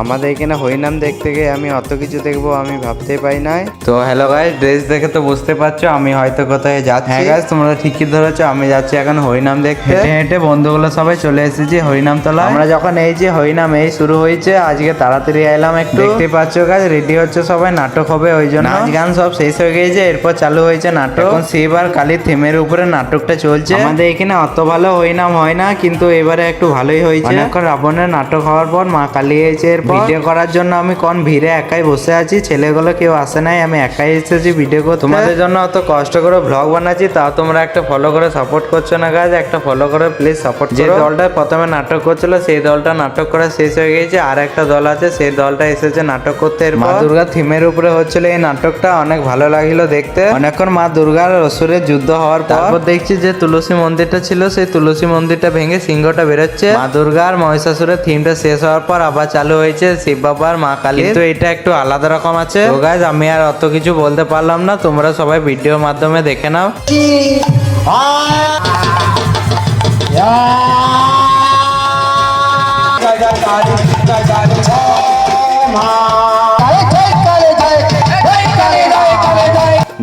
আমাদের এখানে হরিনাম দেখতে গিয়ে আমি অত কিছু দেখবো আমি ভাবতেই পাই নাই। তো হ্যালো গাইস, ড্রেস দেখে তো বুঝতে পারছো আমি হয়তো কোথায় যাচ্ছি। হ্যাঁ গাইস, তোমরা ঠিকই ধরেছো, আমি যাচ্ছি এখন হরিনাম দেখতে। হেঁটে হেঁটে বন্ধুগুলো সবাই চলে এসেছি হরিনাম তলা। আমরা যখন এই যে হরিনাম এই শুরু হয়েছে, আজকে তাড়াতাড়ি এলাম একটু। দেখতে পাচ্ছ গাইস, রেডি হচ্ছে সবাই, নাটক হবে ওই জন্য। নাচ গান সব শেষ হয়ে গিয়েছে, এরপর চালু হয়েছে নাটক। এখন শিব আর কালীর থিমের উপরে নাটকটা চলছে। আমাদের এখানে অত ভালো হরিনাম হয় না, কিন্তু এবারে একটু ভালোই হয়েছে। অনেকক্ষণ রাবণের নাটক হওয়ার পর মা কালী এসেছে। এরপর ভিডিও করার জন্য আমি কোন ভিড়ে একাই বসে আছি, ছেলেগুলো কেউ আসে নাই, আমি একাই এসেছি ভিডিও করতে। তোমাদের জন্য অত কষ্ট করে ব্লগ বানাচ্ছি, তাও তোমরা একটা ফলো করে সাপোর্ট করছো না গাইস। একটা ফলো করে প্লিজ সাপোর্ট করো। যে দলটা প্রথমে নাটক করছিল সেই দলটা নাটক করা শেষ হয়ে গেছে, আর একটা দল আছে সেই দলটা এসেছে নাটক করতে। মা দুর্গা থিমের উপরে হচ্ছিল এই নাটকটা, অনেক ভালো লাগলো দেখতে। অনেকক্ষণ মা দুর্গার অসুরের যুদ্ধ হওয়ার পর দেখছি যে তুলসী মন্দিরটা ছিল, সেই তুলসী মন্দিরটা ভেঙে সিংহটা বেরোচ্ছে। মা দুর্গা আর মহিষাসুরের থিমটা শেষ হওয়ার পর আবার চালু হয়েছে শিব বাবা আর মা কালী। কিন্তু এটা একটু আলাদা রকম আছে। তো গাইস, আমি আর অত কিছু বলতে পারলাম না, তোমরা সবাই ভিডিওর মাধ্যমে দেখে নাও।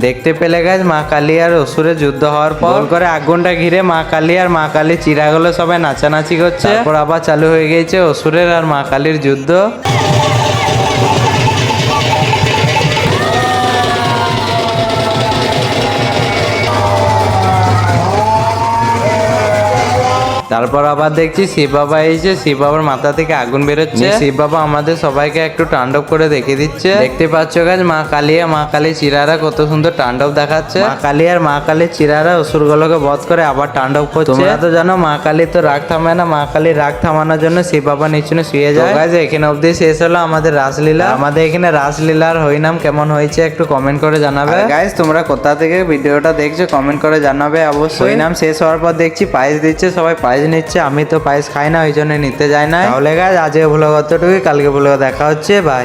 দেখতে পেলে গাইস, মা কালী আর অসুরের যুদ্ধ হওয়ার পর গোল করে আগুনটা ঘিরে মা কালী আর মা কালী চিরাগুলো সবাই নাচানাচি করছে। তারপর আবার চালু হয়ে গেছে অসুরের আর মা কালীর যুদ্ধ। তারপর আবার দেখছি শিব বাবা এসে শিব বাবার মাথা থেকে আগুন বেরোচ্ছে। শিব বাবা আমাদের সবাইকে একটু তাণ্ডব করে দেখে দিচ্ছে। দেখতে পাচ্ছ গাছ, মা কালী আর মা কালী চিরারা কত সুন্দর তাণ্ডব দেখাচ্ছে। মা কালী আর মা কালী চিরারা অসুরগুলোকে বধ করে আবার তাণ্ডব করছে। তোমরা তো জানো মা কালী তো রাগ থামায় না, মা কালীর রাগ থামানোর জন্য শিব বাবা নিচুনে শুয়ে যায়। গাইস, এখানে অবধি শেষ হলো আমাদের রাসলীলা। আমাদের এখানে রাসলীলার হরিনাম কেমন হয়েছে একটু কমেন্ট করে জানাবে। গাইস, তোমরা কোথা থেকে ভিডিওটা দেখছো কমেন্ট করে জানাবে অবশ্যই। হরিনাম শেষ হওয়ার পর দেখছি পায়েস দিচ্ছে, সবাই পায়েস নিচ্ছে। আমি তো পায়েস খাই না, ওই জন্য নিতে যাই না। তাহলে গাইস, আজকে ভ্লগ অতটুকুই, কালকে ভ্লগ দেখা হচ্ছে, বাই।